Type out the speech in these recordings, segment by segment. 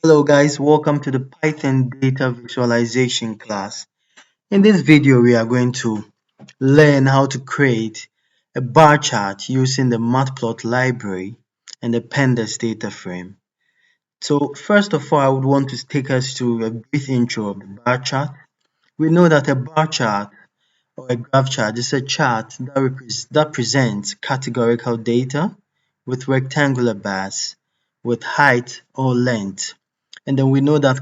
Hello guys, welcome to the Python data visualization class. In this video, we are going to learn how to create a bar chart using the Matplot library and the Pandas data frame. So first of all, I would want to take us to a brief intro of the bar chart. We know that a bar chart or a graph chart is a chart that presents categorical data with rectangular bars with height or length. And then we know that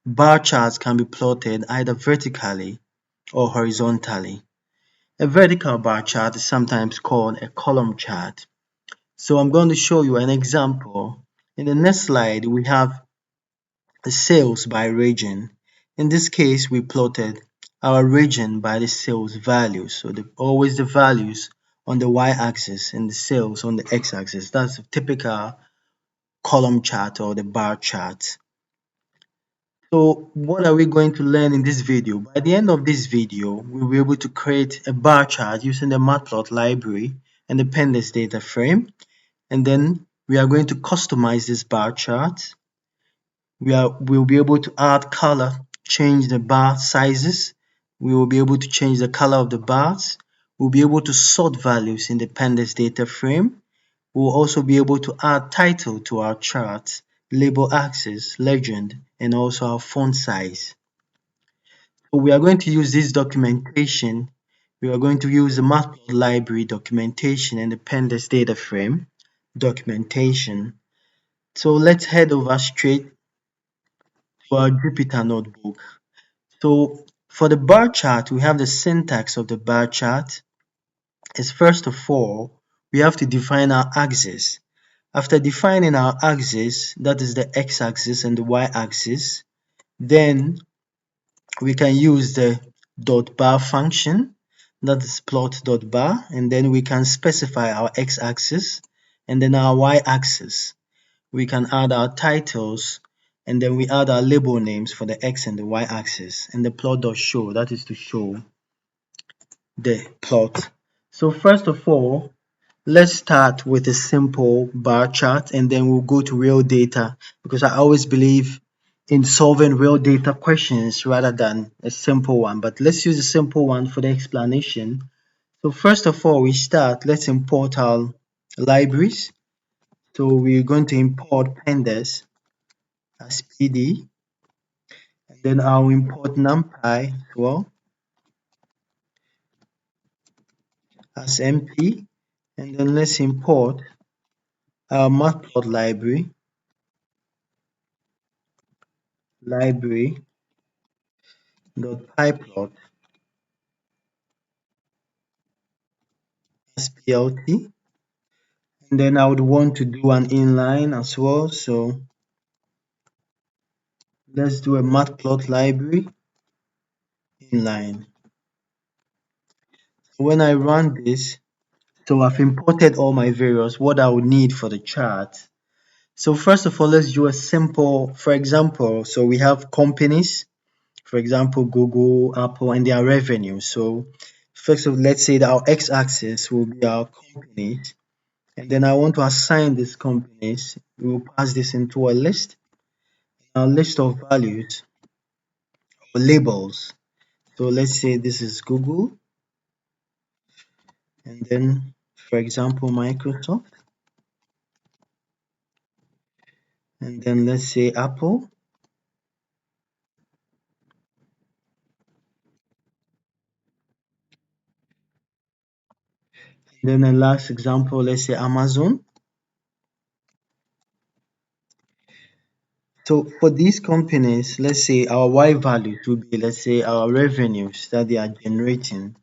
bar charts can be plotted either vertically or horizontally. A vertical bar chart is sometimes called a column chart. So I'm going to show you an example. In the next slide, we have the sales by region. In this case, we plotted our region by the sales values. So always the values on the y-axis and the sales on the x-axis. That's a typical column chart or the bar chart. So what are we going to learn in this video? By the end of this video, we'll be able to create a bar chart using the Matplot library and the Pandas data frame. And then we are going to customize this bar chart. We'll be able to add color, change the bar sizes. We will be able to change the color of the bars. We'll be able to sort values in the Pandas data frame. We'll also be able to add title to our charts, label axis, legend, and also our font size. So we are going to use this documentation. We are going to use the Matplot library documentation and the Pandas data frame documentation. So let's head over straight to our Jupyter notebook. So for the bar chart, we have the syntax of the bar chart. Is first of all, we have to define our axis. After defining our axis, that is the x-axis and the y-axis, then we can use the dot bar function, that is plot dot bar, and then we can specify our x-axis and then our y-axis. We can add our titles and then we add our label names for the x and the y-axis, and the plot dot show, that is to show the plot. So first of all, let's start with a simple bar chart and then we'll go to real data, because I always believe in solving real data questions rather than a simple one. But let's use a simple one for the explanation. So first of all, let's import our libraries. So we're going to import pandas as pd, and then I'll import numpy as well as mp, and then let's import our matplot library.pyplot as plt, and then I would want to do an inline as well. So let's do a matplot library inline. So when I run this, so I've imported all my variables, what I would need for the chart. So first of all, let's do a simple, for example, so we have companies, for example, Google, Apple, and their revenue. So first of all, let's say that our x-axis will be our companies, and then I want to assign these companies. We will pass this into a list, a list of values or labels. So let's say this is Google, and then for example Microsoft, and then let's say Apple, and then the last example, let's say Amazon. So for these companies, let's say our y values will be, let's say, our revenues that they are generating.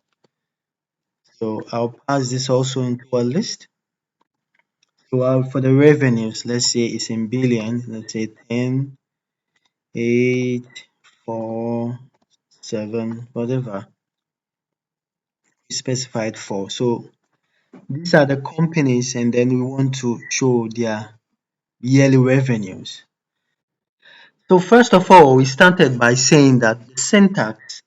So I'll pass this also into a list. So for the revenues, let's say it's in billions, let's say 10, 8, 4, 7, whatever we specified for. So these are the companies, and then we want to show their yearly revenues. So first of all, we started by saying that the syntax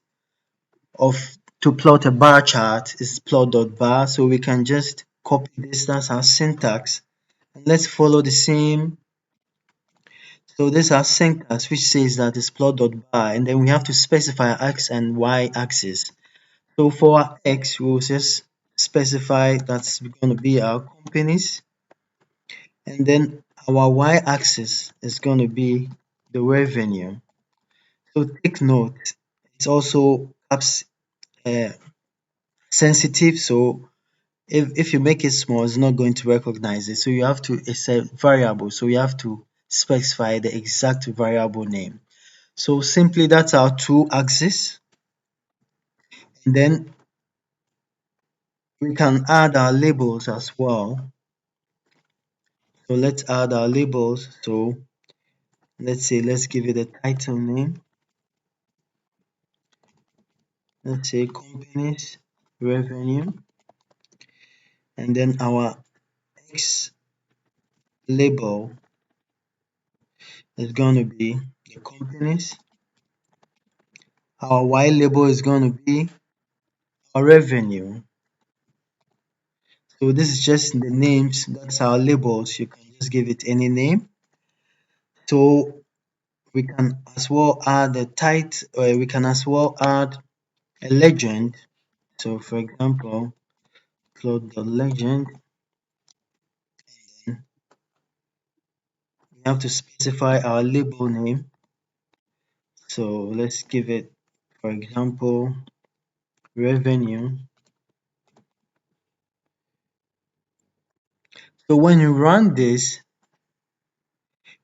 to plot a bar chart is plot.bar. So we can just copy this, that's our syntax, and let's follow the So this is our syntax, which says that it's plot.bar, and then we have to specify x and y axis. So for our x, we'll just specify that's going to be our companies, and then our y axis is going to be the revenue. So take note, it's also caps sensitive, so if you make it small, it's not going to recognize it. So you have to, it's a variable, so you have to specify the exact variable name. So simply that's our two axis, and then we can add our labels as well. So let's add our labels. So let's say, let's give it a title name. Let's say companies revenue, and then our X label is going to be the companies. Our Y label is going to be our revenue. So this is just the names, that's our labels. You can just give it any name. So we can as well add a title, or we can as well add a legend. So for example, plot the legend. We have to specify our label name. So let's give it, for example, revenue. So when you run this,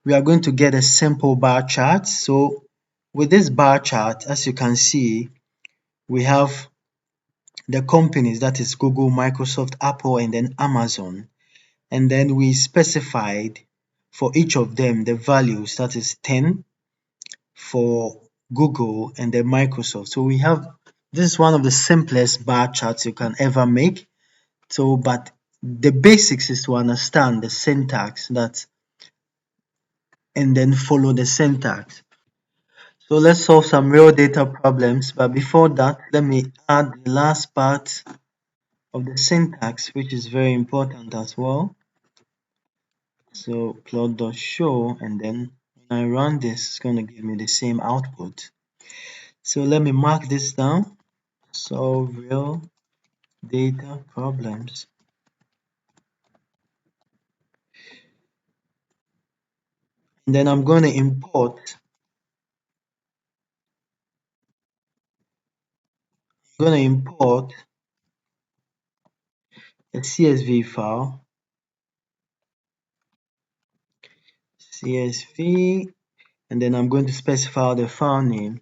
we are going to get a simple bar chart. So with this bar chart, as you can see, we have the companies, that is Google, Microsoft, Apple, and then Amazon. And then we specified for each of them the values, that is 10 for Google and then Microsoft. So we have, this is one of the simplest bar charts you can ever make. So, but the basics is to understand the syntax, that, and then follow the syntax. So let's solve some real data problems. But before that, let me add the last part of the syntax, which is very important as well. So plot.show, and then when I run this, it's going to give me the same output. So let me mark this down. Solve real data problems. And then I'm going to import a CSV file, CSV, and then I'm going to specify the file name.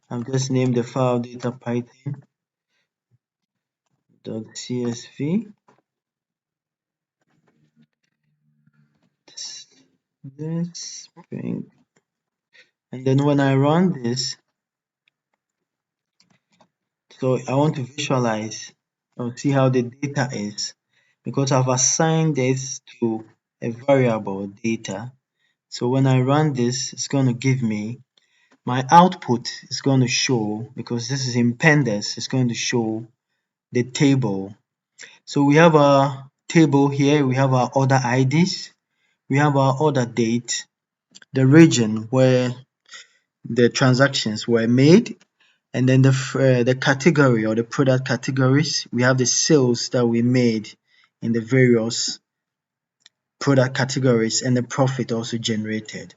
I've just named the file data python.csv. This string, and then when I run this, so I want to visualize or see how the data is, because I've assigned this to a variable data. So when I run this, it's going to give me my output, is going to show, because this is in Pandas, it's going to show the table. So we have a table here, we have our order IDs, we have our order date, the region where the transactions were made, and then the category or the product categories. We have the sales that we made in the various product categories, and the profit also generated.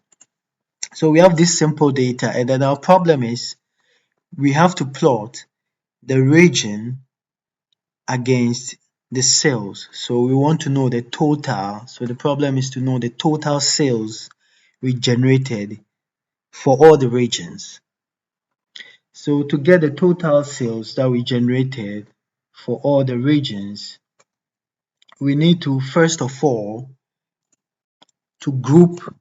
So we have this simple data, and then our problem is we have to plot the region against the sales. So we want to know the total. So the problem is to know the total sales we generated for all the regions. So to get the total sales that we generated for all the regions, we need to first of all to group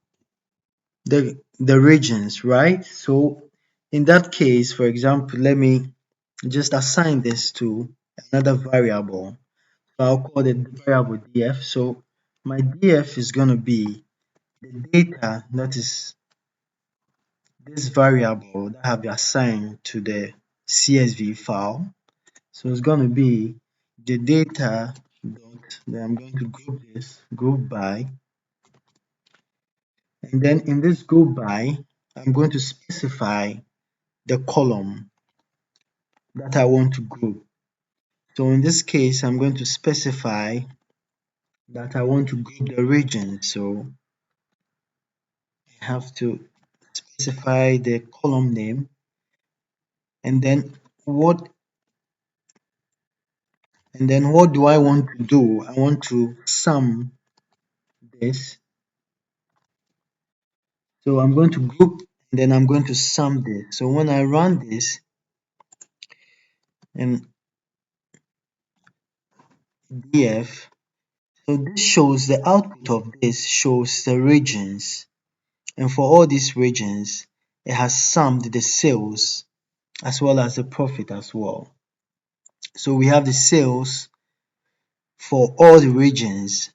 the regions, right? So in that case, for example, let me just assign this to another variable. So I'll call the variable df. So my df is going to be the data, that is this variable that I have assigned to the CSV file. So it's going to be the data dot, then I'm going to group this, group by, And then in this group by, I'm going to specify the column that I want to group. So in this case, I'm going to specify that I want to group the region. So I have to specify the column name, and then what do I want to do? I want to sum this. So I'm going to group and then I'm going to sum this. So when I run this and df, so this shows the output of this shows the regions. And for all these regions, it has summed the sales as well as the profit as well. So we have the sales for all the regions.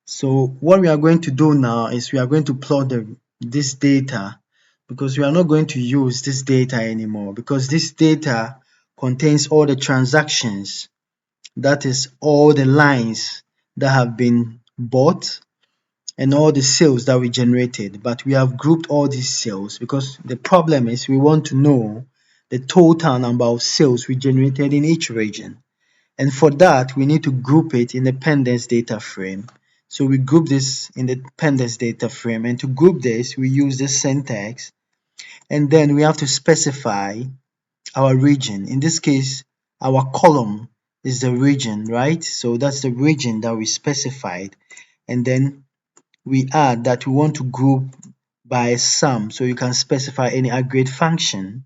So what we are going to do now is we are going to plot this data, because we are not going to use this data anymore, because this data contains all the transactions, that is all the lines that have been bought and all the sales that we generated. But we have grouped all these sales because the problem is we want to know the total number of sales we generated in each region. And for that, we need to group it in the Pandas data frame. So we group this in the Pandas data frame, and to group this, we use this syntax, and then we have to specify our region. In this case, our column is the region, right? So that's the region that we specified, and then we add that we want to group by sum. So you can specify any aggregate function.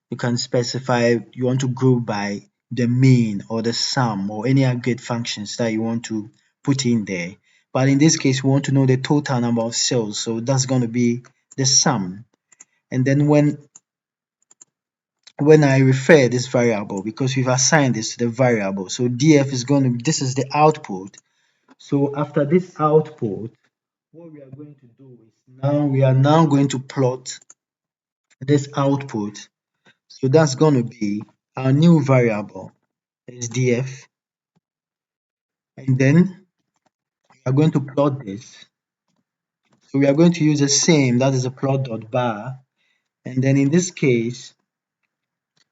You can specify you want to group by the mean or the sum or any aggregate functions that you want to put in there. But in this case, we want to know the total number of cells, so that's going to be the sum. And then when I refer this variable, because we've assigned this to the variable, so df is going to, this is the output. So after this output, what we are going to do is we are now going to plot this output. So that's going to be our new variable is df, and then we are going to plot this. So we are going to use the same, that is a plot dot bar, and then in this case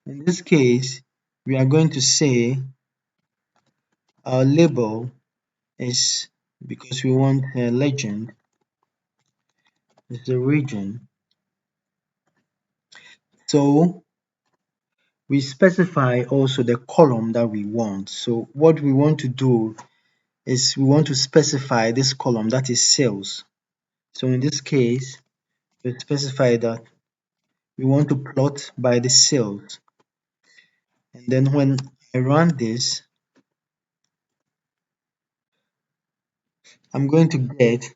we are going to say our label is, because we want a legend, is the region. So we specify also the column that we want. So what we want to do is we want to specify this column, that is sales. So in this case, we specify that we want to plot by the sales. And then when I run this, I'm going to get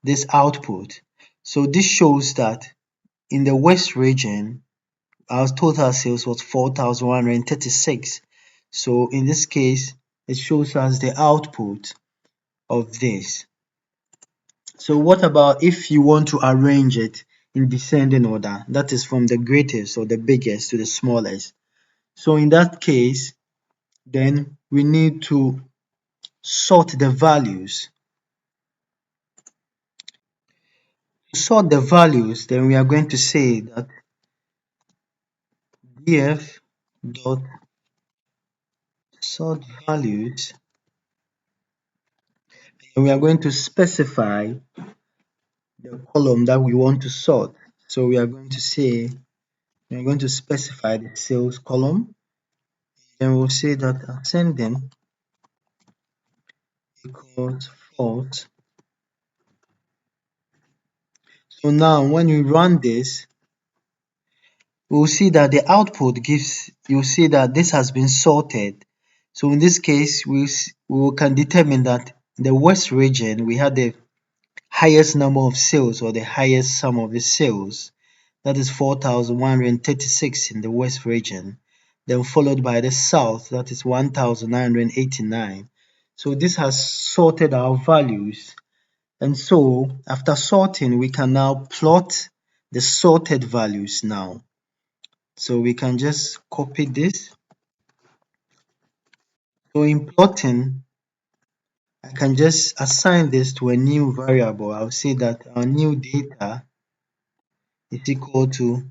this output. So this shows that in the West region, our total sales was 4,136. So in this case, it shows us the output of this. So what about if you want to arrange it in descending order, that is from the greatest or the biggest to the smallest? So in that case, then we need to sort the values. To sort the values, then we are going to say that df dot sort values, and we are going to specify the column that we want to sort. So we are going to say, we are going to specify the sales column, and we'll say that ascending equals false. So now when we run this, we'll see that the output gives, you'll see that this has been sorted. So in this case, we can determine that the West region, we had the highest number of sales or the highest sum of the sales, that is 4,136 in the West region, then followed by the South, that is 1,989. So this has sorted our values, and so after sorting we can now plot the sorted values now. So we can just copy this. So in plotting, I I can just assign this to a new variable. I'll say that our new data is equal to,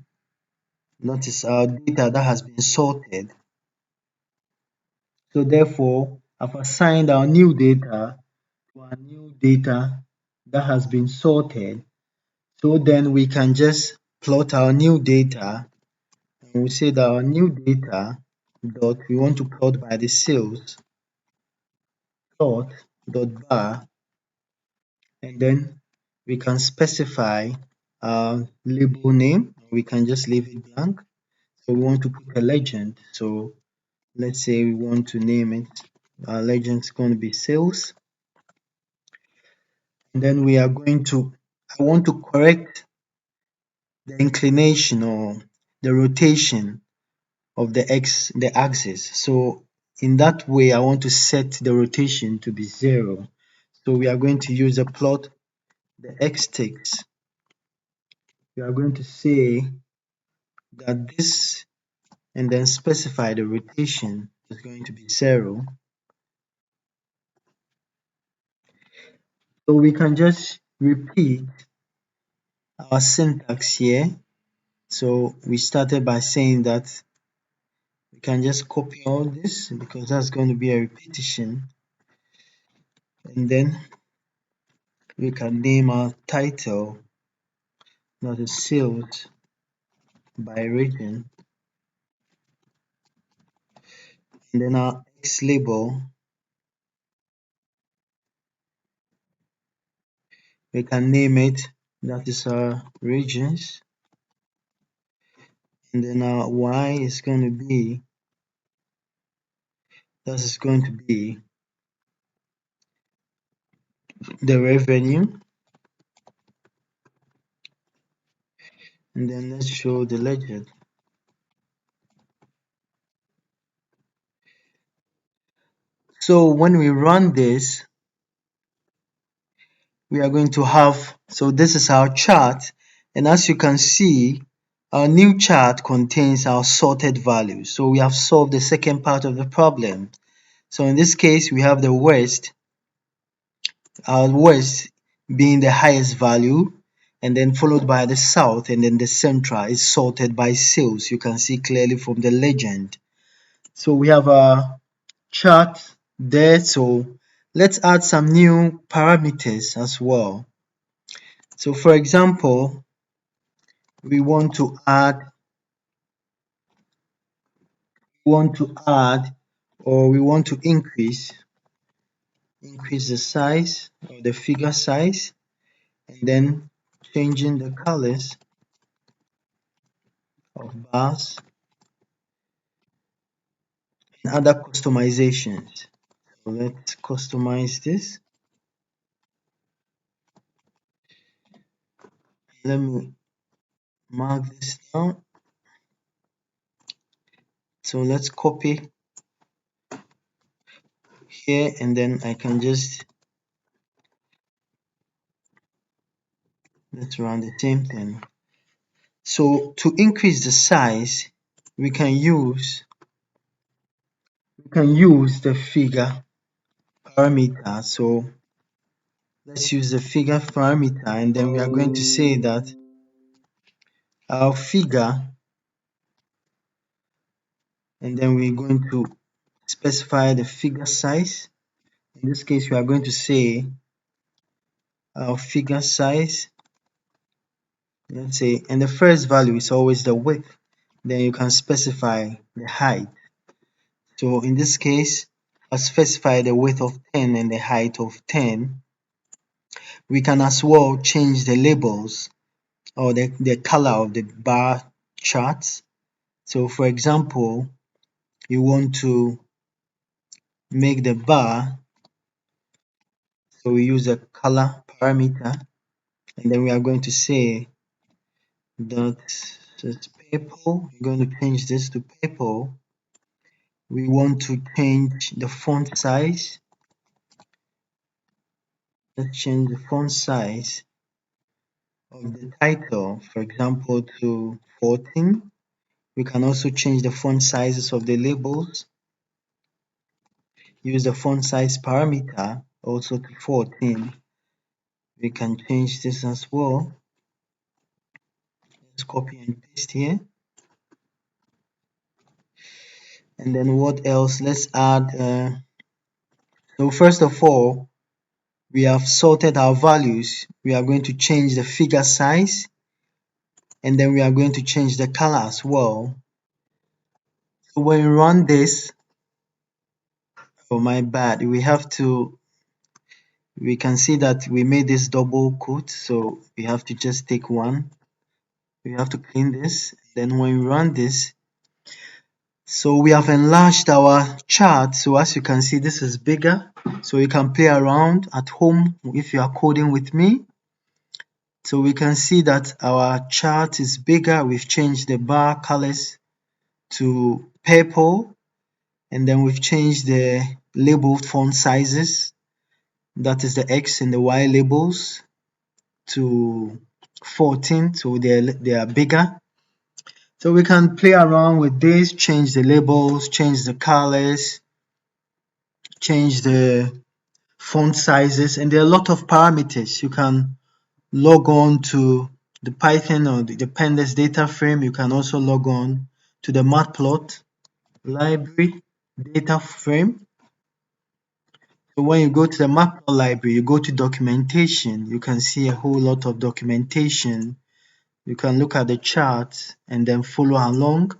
notice our data that has been sorted. So therefore, I've assigned our new data to our new data that has been sorted. So then we can just plot our new data, and we say that our new data dot, we want to plot by the sales plot dot bar, and then we can specify our label name. We can just leave it blank. So we want to put a legend. So let's say we want to name it, our legend is going to be sales. And then we are going to, I want to correct the inclination or the rotation of the axis. So in that way, I want to set the rotation to be 0. So we are going to use a plot the x-axis. We are going to say that this, and then specify the rotation is going to be 0. So we can just repeat our syntax here. So we started by saying that we can just copy all this because that's going to be a repetition, and then we can name our title, that is sales by region, and then our X label, we can name it, that is our regions, and then our Y is going to be, that is going to be the revenue, and then let's show the legend. So when we run this, we are going to have, so this is our chart, and as you can see, our new chart contains our sorted values. So we have solved the second part of the problem. So in this case, we have the west, our west being the highest value, and then followed by the south, and then the central is sorted by sales. You can see clearly from the legend. So we have a chart there. So let's add some new parameters as well. So for example, we want to add or we want to increase the size or the figure size, and then changing the colors of bars and other customizations. So let's customize this. Let me mark this down. So let's copy here, and then I can just, let's run the same thing. So to increase the size, we can use the figure parameter. So let's use the figure parameter, and then we are going to say that our figure, and then we're going to specify the figure size. In this case, we are going to say our figure size, let's say, and the first value is always the width. Then you can specify the height. So in this case, I'll specify the width of 10 and the height of 10. We can as well change the labels or the color of the bar charts. So for example, you want to make the bar, so we use a color parameter, and then we are going to say that it's purple. We're going to change this to purple. We want to change the font size. Let's change the font size of the title, for example, to 14. We can also change the font sizes of the labels. Use the font size parameter, also to 14. We can change this as well. Let's copy and paste here. And then what else? Let's add. So first of all, we have sorted our values. We are going to change the figure size, and then we are going to change the color as well. So when we run this, oh my bad, we can see that we made this double quote, so we have to just take one. We have to clean this. Then when we run this, so we have enlarged our chart. So as you can see, this is bigger. So you can play around at home if you are coding with me. So we can see that our chart is bigger. We've changed the bar colors to purple, and then we've changed the label font sizes, that is the X and the Y labels, to 14, so they are bigger. So we can play around with this, change the labels, change the colors, change the font sizes, and there are a lot of parameters. You can log on to the Python or the Pandas data frame. You can also log on to the Matplot library data frame. So when you go to the Matplot library, you go to documentation. You can see a whole lot of documentation. You can look at the charts and then follow along.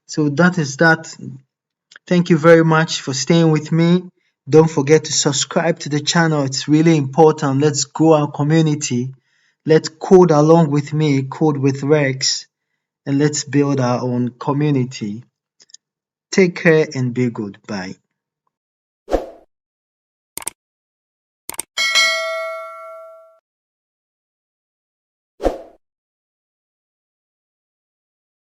So that is that. Thank you very much for staying with me. Don't forget to subscribe to the channel. It's really important. Let's grow our community. Let's code along with me, code with Rex, and let's build our own community. Take care and be good. Bye.